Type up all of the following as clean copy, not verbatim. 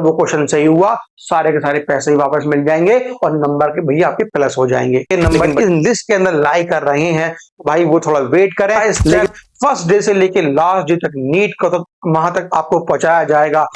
वो क्वेश्चन सही हुआ, सारे के सारे पैसे ही वापस मिल जाएंगे और नंबर के भैया आपके प्लस हो जाएंगे। ये नंबर इस लिस्ट के अंदर लाई कर रहे हैं, भाई वो थोड़ा वेट करें। लेकिन फर्स्ट डे से लेके लास्ट डे तक नीट का तो वहां तक आपको पहुंचाया जाएगा।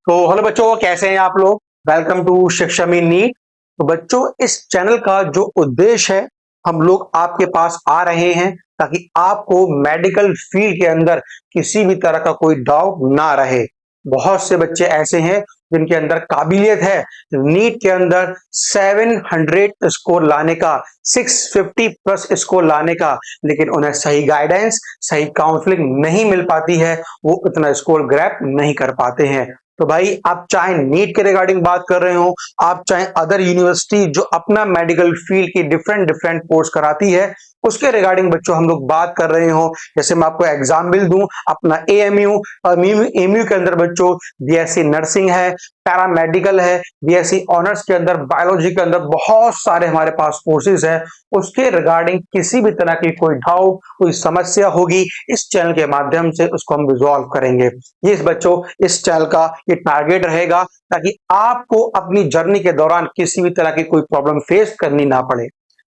तो हेलो बच्चों, कैसे हैं आप लोग? वेलकम टू शिक्षा में नीट। तो बच्चों, इस चैनल का जो उद्देश्य है, हम लोग आपके पास आ रहे हैं ताकि आपको मेडिकल फील्ड के अंदर किसी भी तरह का कोई डाउट ना रहे। बहुत से बच्चे ऐसे हैं जिनके अंदर काबिलियत है नीट के अंदर 700 स्कोर लाने का, 650 प्लस स्कोर लाने का, लेकिन उन्हें सही गाइडेंस, सही काउंसलिंग नहीं मिल पाती है, वो इतना स्कोर ग्रैब नहीं कर पाते हैं। तो भाई, आप चाहे नीट के रिगार्डिंग बात कर रहे हो, आप चाहे अदर यूनिवर्सिटी जो अपना मेडिकल फील्ड की डिफरेंट डिफरेंट कोर्स कराती है, उसके रिगार्डिंग बच्चों हम लोग बात कर रहे हो। जैसे मैं आपको एग्जाम्पल दूं, अपना एएमयू एमयू के अंदर बच्चों बीएससी नर्सिंग है, पैरामेडिकल है, बीएससी ऑनर्स के अंदर बायोलॉजी के अंदर बहुत सारे हमारे पास कोर्सेज है। उसके रिगार्डिंग किसी भी तरह की कोई डाउट, कोई समस्या होगी, इस चैनल के माध्यम से उसको हम रिजॉल्व करेंगे। ये बच्चों, इस चैनल का ये टारगेट रहेगा ताकि आपको अपनी जर्नी के दौरान किसी भी तरह की कोई प्रॉब्लम फेस करनी ना पड़े।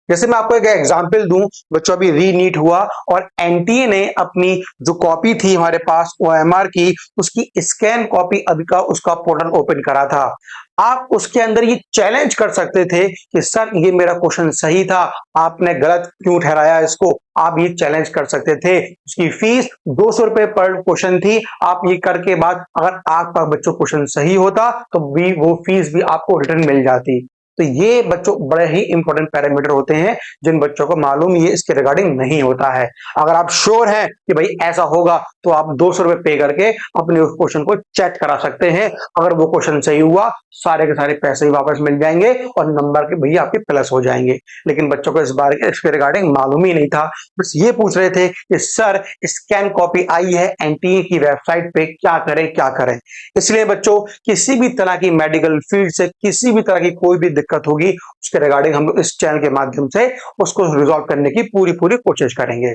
जैसे मैं आपको एक एग्जांपल दूं बच्चों, अभी री नीट हुआ और एनटीए ने अपनी जो कॉपी थी हमारे पास ओएमआर की, उसकी स्कैन कॉपी अभी का उसका पोर्टल ओपन करा था। आप उसके अंदर ये चैलेंज कर सकते थे कि सर, ये मेरा क्वेश्चन सही था, आपने गलत क्यों ठहराया इसको। आप ये चैलेंज कर सकते थे। उसकी फीस 200 रुपए पर क्वेश्चन थी। आप ये करके बाद अगर आपका बच्चों क्वेश्चन सही होता तो भी वो फीस भी आपको रिटर्न मिल जाती। तो ये बच्चों बड़े ही इंपॉर्टेंट पैरामीटर होते हैं जिन बच्चों को मालूम ये इसके रिगार्डिंग नहीं होता है। अगर आप श्योर हैं कि भाई ऐसा होगा तो आप 200 रुपए पे करके अपने उस क्वेश्चन को चेक करा सकते हैं। अगर वो क्वेश्चन सही हुआ, सारे के सारे पैसे ही वापस मिल जाएंगे और नंबर के भैया आपके प्लस हो जाएंगे। लेकिन बच्चों को इसके रिगार्डिंग मालूम ही नहीं था। बस ये पूछ रहे थे कि सर, स्कैन कॉपी आई है एनटीए की वेबसाइट पे, क्या करें क्या करें। इसलिए बच्चों, किसी भी तरह की मेडिकल फील्ड से किसी भी तरह की कोई भी दिक्कत होगी, उसके रिगार्डिंग हम लोग इस चैनल के माध्यम से उसको रिजॉल्व करने की पूरी पूरी कोशिश करेंगे।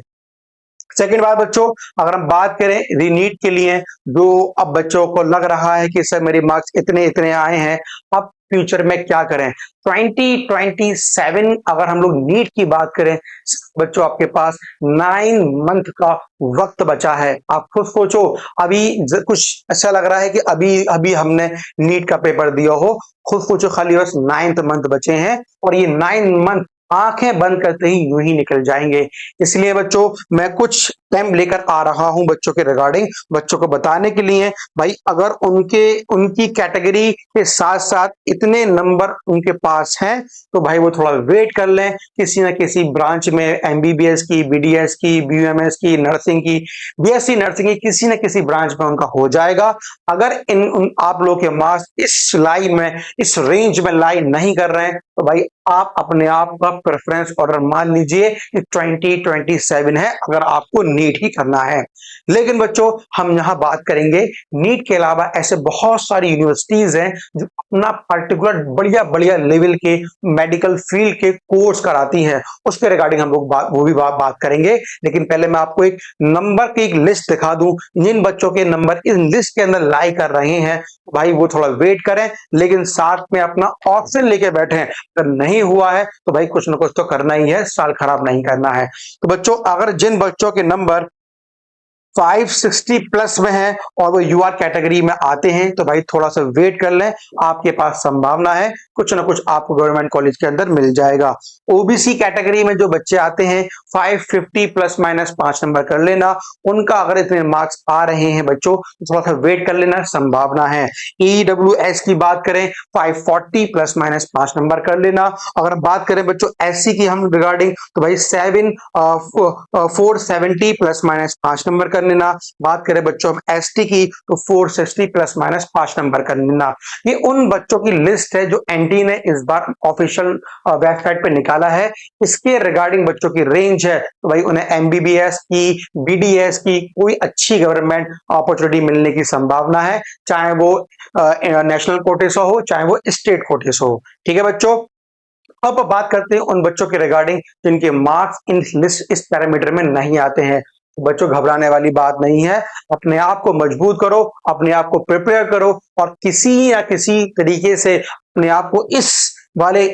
सेकेंड बात बच्चों, अगर हम बात करें रीनीट के लिए, जो अब बच्चों को लग रहा है कि सर मेरे मार्क्स इतने इतने आए हैं, अब फ्यूचर में क्या करें। 2027 अगर हम लोग नीट की बात करें बच्चों, आपके पास 9 मंथ का वक्त बचा है। आप खुद सोचो, अभी कुछ ऐसा लग रहा है कि अभी अभी हमने नीट का पेपर दिया हो। खुद सोचो, खाली बस 9th मंथ बचे हैं और ये 9 मंथ आंखें बंद करते ही यूं ही निकल जाएंगे। इसलिए बच्चों, मैं कुछ टाइम लेकर आ रहा हूं बच्चों के रिगार्डिंग, बच्चों को बताने के लिए भाई, अगर उनकी कैटेगरी के साथ साथ इतने नंबर उनके पास हैं तो भाई वो थोड़ा वेट कर लें। किसी ना किसी ब्रांच में एमबीबीएस की, बीडीएस की, बीयूएमएस की, नर्सिंग की, बीएससी नर्सिंग की, किसी ना किसी ब्रांच में उनका हो जाएगा। अगर आप लोग के मार्क्स इस लाइन में, इस रेंज में लाइन नहीं कर रहे हैं तो भाई आप अपने आप का प्रेफरेंस ऑर्डर मान लीजिए कि 2027 है, अगर आपको नीट ही करना है। लेकिन बच्चों, हम यहां बात करेंगे नीट के अलावा ऐसे बहुत सारी यूनिवर्सिटीज हैं जो अपना पर्टिकुलर बढ़िया बढ़िया लेवल के मेडिकल फील्ड के कोर्स कराती हैं। उसके रिगार्डिंग हम लोग वो भी बात करेंगे। लेकिन पहले मैं आपको एक नंबर की एक लिस्ट दिखा दूं, जिन बच्चों के नंबर इस लिस्ट के अंदर लाई कर रहे हैं, भाई वो थोड़ा वेट करें, लेकिन साथ में अपना ऑप्शन लेके बैठे। अगर नहीं हुआ है तो भाई कुछ ना कुछ तो करना ही है, साल खराब नहीं करना है। तो बच्चों, अगर जिन बच्चों के नंबर 560 प्लस में है और वो यूआर कैटेगरी में आते हैं तो भाई थोड़ा सा वेट कर लें, आपके पास संभावना है कुछ ना कुछ आपको गवर्नमेंट कॉलेज के अंदर मिल जाएगा। ओबीसी कैटेगरी में जो बच्चे आते हैं 550 प्लस माइनस 5 नंबर कर लेना, उनका अगर इतने मार्क्स आ रहे हैं बच्चों तो थोड़ा सा वेट कर लेना, संभावना है। ईडब्ल्यूएस की बात करें 540 प्लस माइनस 5 नंबर कर लेना। अगर बात करें बच्चों एससी की हम रिगार्डिंग तो भाई 470 प्लस माइनस 5 नंबर कर लेना। बात करें बच्चों हम एसटी की तो 460 प्लस माइनस 5 नंबर कर लेना। ये उन बच्चों की लिस्ट है जो एनटी ने इस बार ऑफिशियल वेबसाइट पे निकाला है। इसके रिगार्डिंग बच्चों की रेंज है तो भाई उन्हें एमबीबीएस की, बीडीएस की कोई अच्छी गवर्नमेंट अपॉर्चुनिटी मिलने की संभावना है, चाहे वो नेशनल कोटे से हो चाहे वो स्टेट कोटे से हो। ठीक है बच्चों, अब बात करते हैं उन बच्चों के रिगार्डिंग जिनके मार्क्स इन लिस्ट इस पैरामीटर में नहीं आते हैं। बच्चों घबराने वाली बात नहीं है, अपने आप को मजबूत करो, अपने आप को प्रिपेयर करो और किसी या किसी तरीके से अपने आप को इस वाले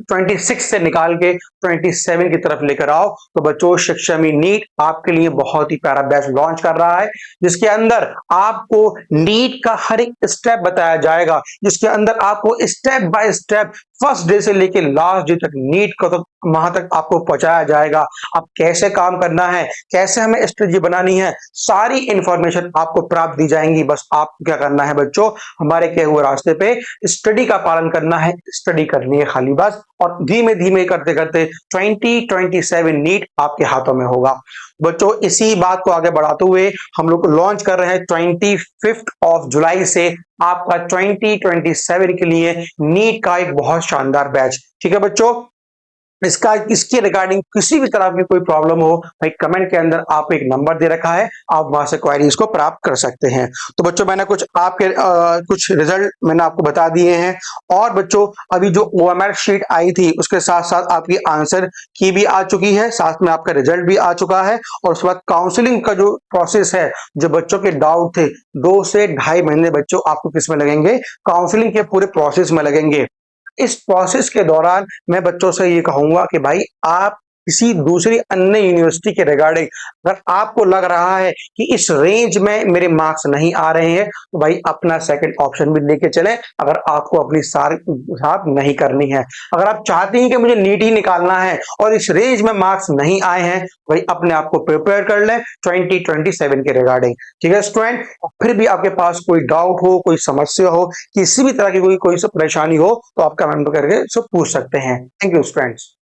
26 से निकाल के 27 की तरफ लेकर आओ। तो बच्चों शिक्षामी नीट आपके लिए बहुत ही प्यारा बैच लॉन्च कर रहा है, जिसके अंदर आपको नीट का हर एक स्टेप बताया जाएगा, जिसके अंदर आपको step by step first day से लेकर लास्ट डे तक नीट को तो वहां तक आपको पहुंचाया जाएगा। अब कैसे काम करना है, कैसे हमें स्ट्रेटजी बनानी है, सारी इंफॉर्मेशन आपको प्राप्त दी जाएंगी। बस आपको क्या करना है बच्चों, हमारे कहे हुए रास्ते पे स्टडी का पालन करना है, स्टडी करनी है खाली बस, और धीमे धीमे करते करते 2027 नीट आपके हाथों में होगा। बच्चों इसी बात को आगे बढ़ाते हुए हम लोग लॉन्च कर रहे हैं 25 जुलाई से आपका 2027 के लिए नीट का एक बहुत शानदार बैच। ठीक है बच्चों, इसके रिगार्डिंग किसी भी तरह की कोई प्रॉब्लम हो भाई, कमेंट के अंदर आप एक नंबर दे रखा है, आप वहां से क्वेरीज को प्राप्त कर सकते हैं। तो बच्चों मैंने कुछ आपके कुछ रिजल्ट मैंने आपको बता दिए हैं, और बच्चों अभी जो OMR शीट आई थी उसके साथ साथ आपकी आंसर की भी आ चुकी है, साथ में आपका रिजल्ट भी आ चुका है, और उसके बाद काउंसलिंग का जो प्रोसेस है, जो बच्चों के डाउट थे 2 से 2.5 महीने बच्चों आपको किस में लगेंगे, काउंसलिंग के पूरे प्रोसेस में लगेंगे। इस प्रोसेस के दौरान मैं बच्चों से ये कहूंगा कि भाई आप किसी दूसरी अन्य यूनिवर्सिटी के रिगार्डिंग अगर आपको लग रहा है कि इस रेंज में मेरे मार्क्स नहीं आ रहे हैं, तो भाई अपना सेकंड ऑप्शन भी लेके चले। अगर आपको अपनी साथ नहीं करनी है, अगर आप चाहते हैं कि मुझे नीट ही निकालना है और इस रेंज में मार्क्स नहीं आए हैं, भाई अपने आप को प्रिपेयर कर लें 2027 के रिगार्डिंग। ठीक है स्टूडेंट, फिर भी आपके पास कोई डाउट हो, कोई समस्या हो, किसी भी तरह की कोई परेशानी हो, तो आप कमेंट करके पूछ सकते हैं। Thank you students.